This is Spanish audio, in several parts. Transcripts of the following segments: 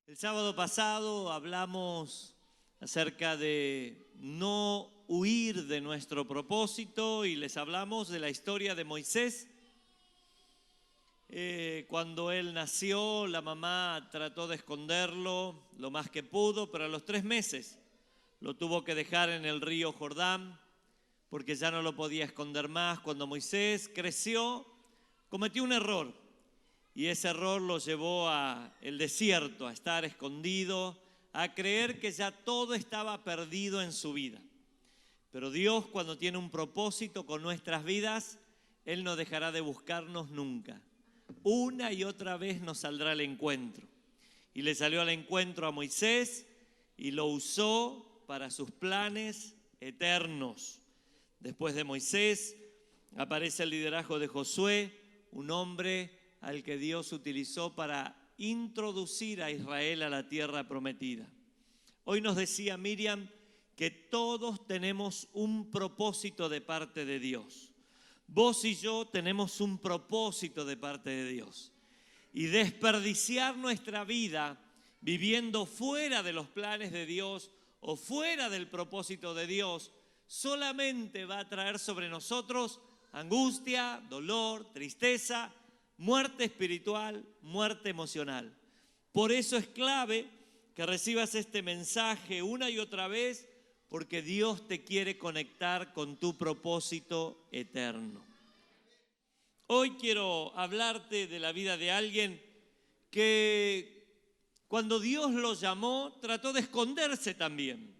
El sábado pasado hablamos acerca de no huir de nuestro propósito y les hablamos de la historia de Moisés. Cuando él nació, la mamá trató de esconderlo lo más que pudo, pero a los 3 meses lo tuvo que dejar en el río Jordán porque ya no lo podía esconder más. Cuando Moisés creció, cometió un error. Y ese error lo llevó al desierto, a estar escondido, a creer que ya todo estaba perdido en su vida. Pero Dios, cuando tiene un propósito con nuestras vidas, Él no dejará de buscarnos nunca. Una y otra vez nos saldrá al encuentro. Y le salió al encuentro a Moisés y lo usó para sus planes eternos. Después de Moisés aparece el liderazgo de Josué, un hombre al que Dios utilizó para introducir a Israel a la tierra prometida. Hoy nos decía Miriam que todos tenemos un propósito de parte de Dios. Vos y yo tenemos un propósito de parte de Dios. Y desperdiciar nuestra vida viviendo fuera de los planes de Dios o fuera del propósito de Dios solamente va a traer sobre nosotros angustia, dolor, tristeza, muerte espiritual, muerte emocional. Por eso es clave que recibas este mensaje una y otra vez, porque Dios te quiere conectar con tu propósito eterno. Hoy quiero hablarte de la vida de alguien que cuando Dios lo llamó trató de esconderse también.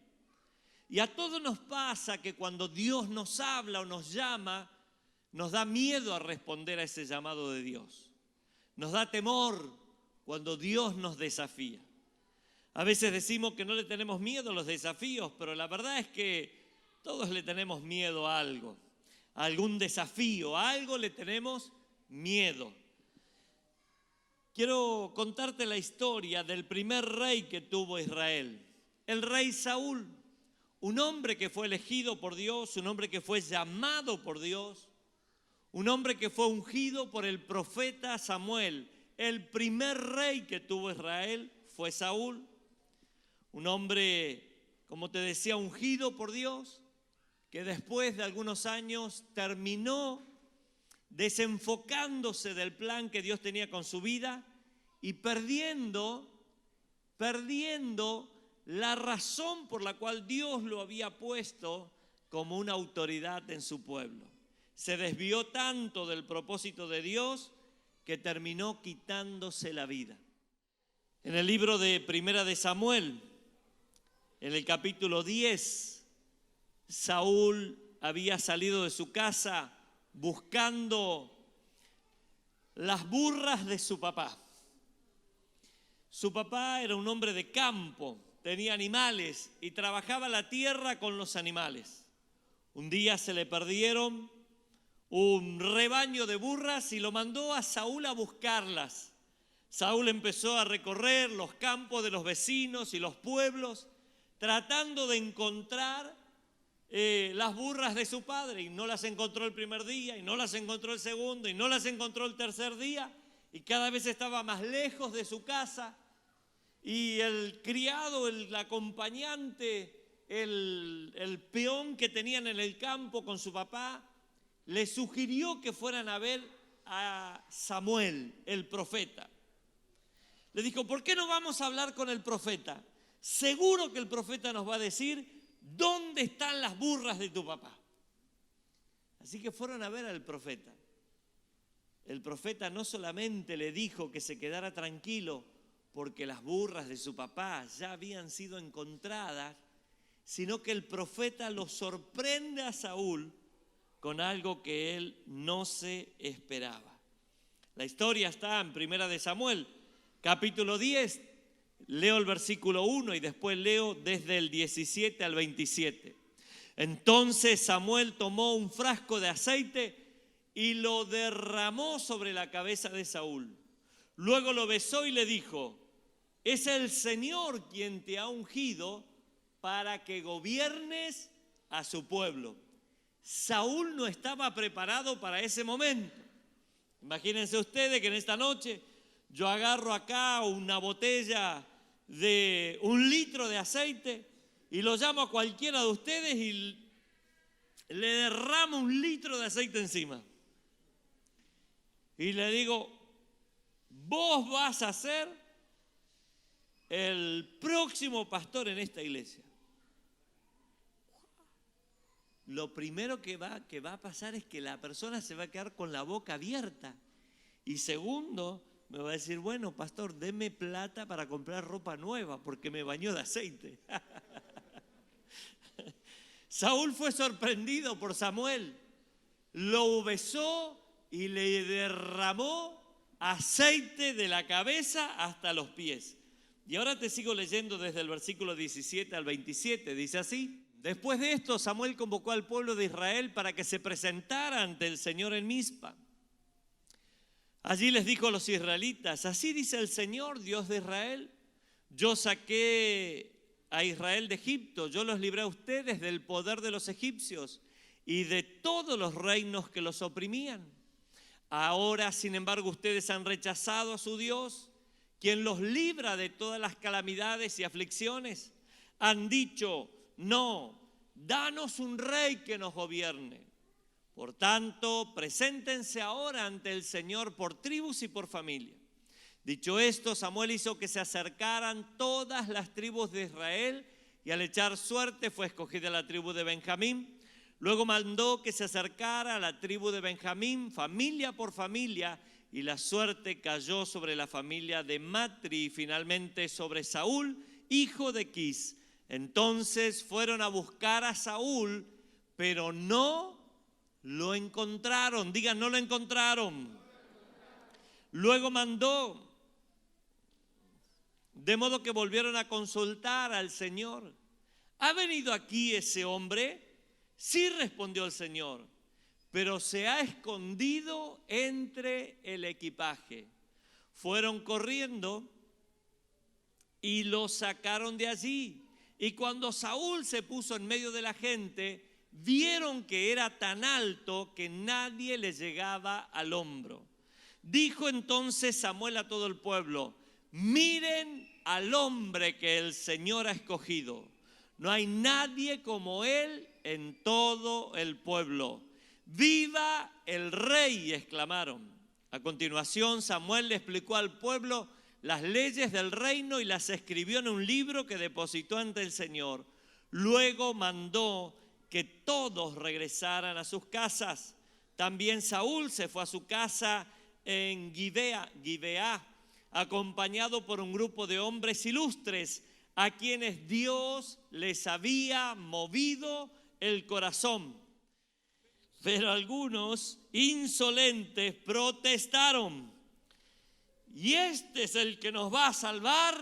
Y a todos nos pasa que cuando Dios nos habla o nos llama, nos da miedo a responder a ese llamado de Dios. Nos da temor cuando Dios nos desafía. A veces decimos que no le tenemos miedo a los desafíos, pero la verdad es que todos le tenemos miedo a algo, a algún desafío, a algo le tenemos miedo. Quiero contarte la historia del primer rey que tuvo Israel, el rey Saúl, un hombre que fue elegido por Dios, un hombre que fue llamado por Dios, un hombre que fue ungido por el profeta Samuel. El primer rey que tuvo Israel fue Saúl. Un hombre, como te decía, ungido por Dios, que después de algunos años terminó desenfocándose del plan que Dios tenía con su vida y perdiendo la razón por la cual Dios lo había puesto como una autoridad en su pueblo. Se desvió tanto del propósito de Dios que terminó quitándose la vida. En el libro de Primera de Samuel, en el capítulo 10, Saúl había salido de su casa buscando las burras de su papá. Su papá era un hombre de campo, tenía animales y trabajaba la tierra con los animales. Un día se le perdieron un rebaño de burras y lo mandó a Saúl a buscarlas. Saúl empezó a recorrer los campos de los vecinos y los pueblos tratando de encontrar las burras de su padre, y no las encontró el primer día, y no las encontró el segundo, y no las encontró el tercer día, y cada vez estaba más lejos de su casa. Y el criado, el acompañante, el peón que tenían en el campo con su papá, le sugirió que fueran a ver a Samuel, el profeta. Le dijo, ¿por qué no vamos a hablar con el profeta? Seguro que el profeta nos va a decir dónde están las burras de tu papá. Así que fueron a ver al profeta. El profeta no solamente le dijo que se quedara tranquilo porque las burras de su papá ya habían sido encontradas, sino que el profeta lo sorprende a Saúl con algo que él no se esperaba. La historia está en Primera de Samuel, capítulo 10. Leo el versículo 1 y después leo desde el 17 al 27. Entonces Samuel tomó un frasco de aceite y lo derramó sobre la cabeza de Saúl. Luego lo besó y le dijo, es el Señor quien te ha ungido para que gobiernes a su pueblo. Saúl no estaba preparado para ese momento. Imagínense ustedes que en esta noche yo agarro acá una botella de 1 litro de aceite y lo llamo a cualquiera de ustedes y le derramo 1 litro de aceite encima. Y le digo, vos vas a ser el próximo pastor en esta iglesia. Lo primero que va a pasar es que la persona se va a quedar con la boca abierta. Y segundo, me va a decir, bueno, pastor, deme plata para comprar ropa nueva porque me bañó de aceite. Saúl fue sorprendido por Samuel, lo besó y le derramó aceite de la cabeza hasta los pies. Y ahora te sigo leyendo desde el versículo 17 al 27, dice así. Después de esto, Samuel convocó al pueblo de Israel para que se presentara ante el Señor en Mizpa. Allí les dijo a los israelitas, así dice el Señor, Dios de Israel, yo saqué a Israel de Egipto, yo los libré a ustedes del poder de los egipcios y de todos los reinos que los oprimían. Ahora, sin embargo, ustedes han rechazado a su Dios, quien los libra de todas las calamidades y aflicciones. Han dicho, no, danos un rey que nos gobierne. Por tanto, preséntense ahora ante el Señor por tribus y por familia. Dicho esto, Samuel hizo que se acercaran todas las tribus de Israel y al echar suerte fue escogida la tribu de Benjamín. Luego mandó que se acercara a la tribu de Benjamín, familia por familia, y la suerte cayó sobre la familia de Matri y finalmente sobre Saúl, hijo de Quis. Entonces fueron a buscar a Saúl, pero no lo encontraron. Digan, no lo encontraron. Luego mandó, de modo que volvieron a consultar al Señor. ¿Ha venido aquí ese hombre? Sí, respondió el Señor, pero se ha escondido entre el equipaje. Fueron corriendo y lo sacaron de allí. Y cuando Saúl se puso en medio de la gente, vieron que era tan alto que nadie le llegaba al hombro. Dijo entonces Samuel a todo el pueblo, miren al hombre que el Señor ha escogido. No hay nadie como él en todo el pueblo. ¡Viva el rey!, exclamaron. A continuación, Samuel le explicó al pueblo las leyes del reino y las escribió en un libro que depositó ante el Señor. Luego mandó que todos regresaran a sus casas. También Saúl se fue a su casa en Gibeá, acompañado por un grupo de hombres ilustres a quienes Dios les había movido el corazón. Pero algunos insolentes protestaron. ¿Y este es el que nos va a salvar?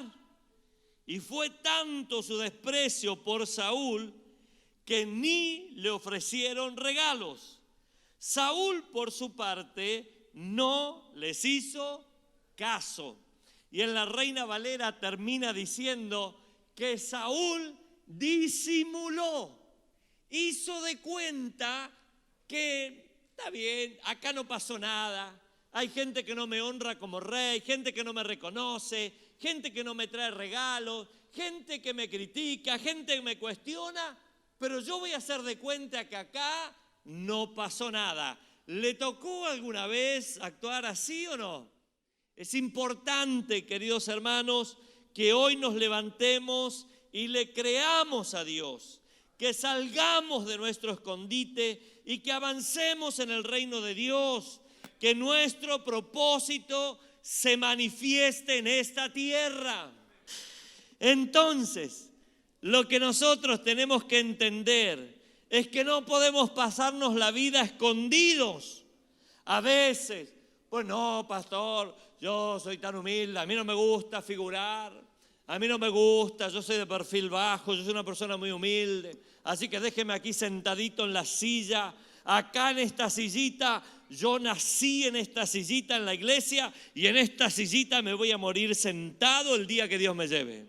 Y fue tanto su desprecio por Saúl que ni le ofrecieron regalos. Saúl, por su parte, no les hizo caso. Y en la Reina Valera termina diciendo que Saúl disimuló, hizo de cuenta que está bien, acá no pasó nada. Hay gente que no me honra como rey, gente que no me reconoce, gente que no me trae regalos, gente que me critica, gente que me cuestiona, pero yo voy a hacer de cuenta que acá no pasó nada. ¿Le tocó alguna vez actuar así o no? Es importante, queridos hermanos, que hoy nos levantemos y le creamos a Dios, que salgamos de nuestro escondite y que avancemos en el reino de Dios, que nuestro propósito se manifieste en esta tierra. Entonces, lo que nosotros tenemos que entender es que no podemos pasarnos la vida escondidos. A veces, pues no, pastor, yo soy tan humilde, a mí no me gusta figurar, a mí no me gusta, yo soy de perfil bajo, yo soy una persona muy humilde, así que déjeme aquí sentadito en la silla, acá en esta sillita. Yo nací en esta sillita en la iglesia y en esta sillita me voy a morir sentado el día que Dios me lleve.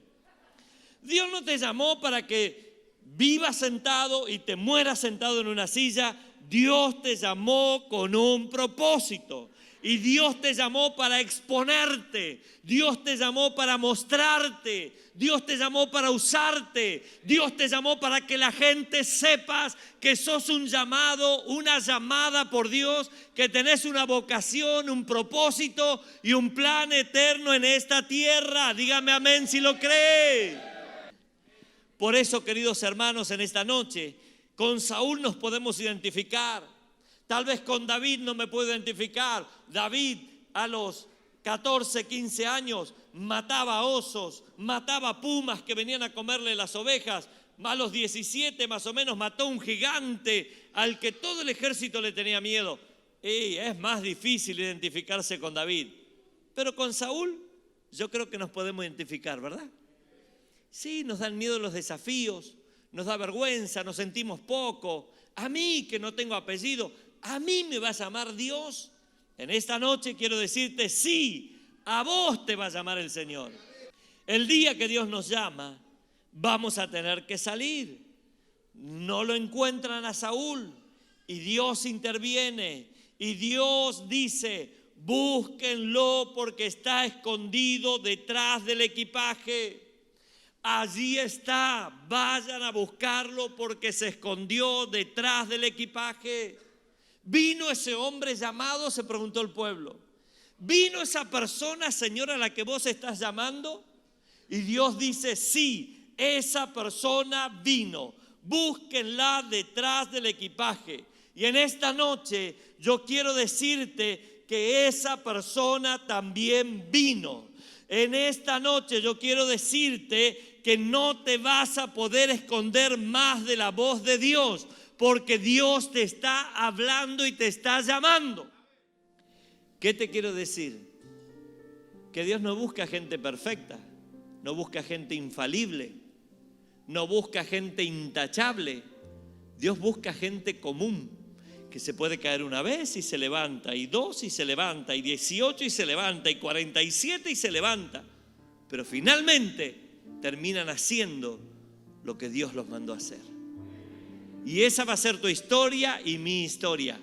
Dios no te llamó para que vivas sentado y te mueras sentado en una silla. Dios te llamó con un propósito. Y Dios te llamó para exponerte, Dios te llamó para mostrarte, Dios te llamó para usarte, Dios te llamó para que la gente sepas que sos un llamado, una llamada por Dios, que tenés una vocación, un propósito y un plan eterno en esta tierra. Dígame amén si lo cree. Por eso, queridos hermanos, en esta noche, con Saúl nos podemos identificar. Tal vez con David no me puedo identificar. David a los 14, 15 años mataba osos, mataba pumas que venían a comerle las ovejas. A los 17 más o menos mató un gigante al que todo el ejército le tenía miedo. Y es más difícil identificarse con David. Pero con Saúl yo creo que nos podemos identificar, ¿verdad? Sí, nos dan miedo los desafíos, nos da vergüenza, nos sentimos poco. A mí que no tengo apellido, ¿a mí me va a llamar Dios? En esta noche quiero decirte, sí, a vos te va a llamar el Señor. El día que Dios nos llama, vamos a tener que salir. No lo encuentran a Saúl y Dios interviene y Dios dice, búsquenlo porque está escondido detrás del equipaje. Allí está, vayan a buscarlo porque se escondió detrás del equipaje. ¿Vino ese hombre llamado?, se preguntó el pueblo. ¿Vino esa persona, Señor, a la que vos estás llamando? Y Dios dice, sí, esa persona vino. Búsquenla detrás del equipaje. Y en esta noche yo quiero decirte que esa persona también vino. En esta noche yo quiero decirte que no te vas a poder esconder más de la voz de Dios, porque Dios te está hablando y te está llamando. ¿Qué te quiero decir? Que Dios no busca gente perfecta, no busca gente infalible, no busca gente intachable. Dios busca gente común, que se puede caer una vez y se levanta, y 2 y se levanta, y 18 y se levanta, y 47 y se levanta. Pero finalmente terminan haciendo lo que Dios los mandó a hacer. Y esa va a ser tu historia y mi historia.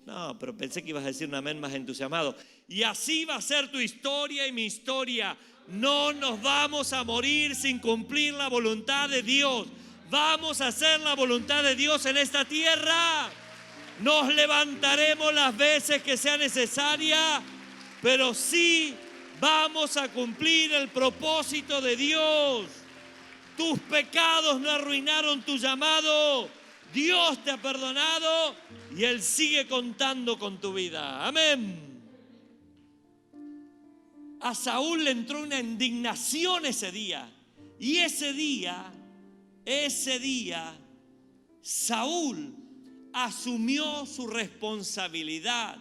No, pero pensé que ibas a decir un amén más entusiasmado. Y así va a ser tu historia y mi historia. No nos vamos a morir sin cumplir la voluntad de Dios. Vamos a hacer la voluntad de Dios en esta tierra. Nos levantaremos las veces que sea necesaria, pero sí vamos a cumplir el propósito de Dios. Tus pecados no arruinaron tu llamado. Dios te ha perdonado y Él sigue contando con tu vida. Amén. A Saúl le entró una indignación ese día. Y ese día, Saúl asumió su responsabilidad.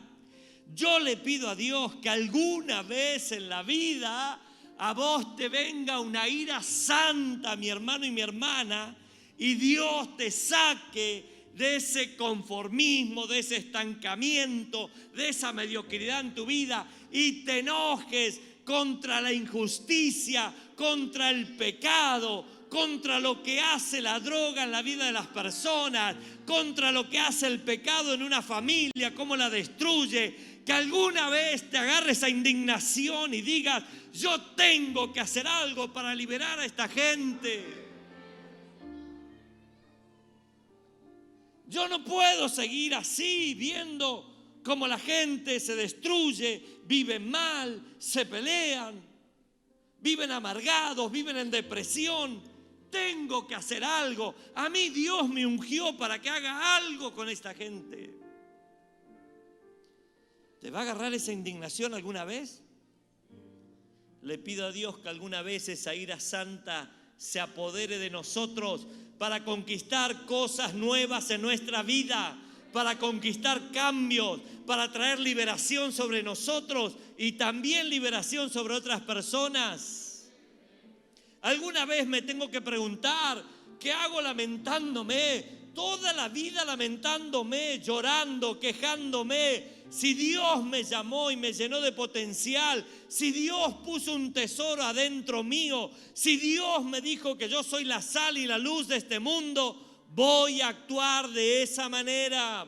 Yo le pido a Dios que alguna vez en la vida a vos te venga una ira santa, mi hermano y mi hermana, y Dios te saque de ese conformismo, de ese estancamiento, de esa mediocridad en tu vida y te enojes contra la injusticia, contra el pecado, contra lo que hace la droga en la vida de las personas, contra lo que hace el pecado en una familia, cómo la destruye. Que alguna vez te agarre esa indignación y digas, yo tengo que hacer algo para liberar a esta gente. Yo no puedo seguir así, viendo cómo la gente se destruye, viven mal, se pelean, viven amargados, viven en depresión. Tengo que hacer algo. A mí Dios me ungió para que haga algo con esta gente. ¿Te va a agarrar esa indignación alguna vez? Le pido a Dios que alguna vez esa ira santa se apodere de nosotros para conquistar cosas nuevas en nuestra vida, para conquistar cambios, para traer liberación sobre nosotros y también liberación sobre otras personas. Alguna vez me tengo que preguntar, ¿qué hago lamentándome? Toda la vida lamentándome, llorando, quejándome. Si Dios me llamó y me llenó de potencial, si Dios puso un tesoro adentro mío, si Dios me dijo que yo soy la sal y la luz de este mundo, voy a actuar de esa manera.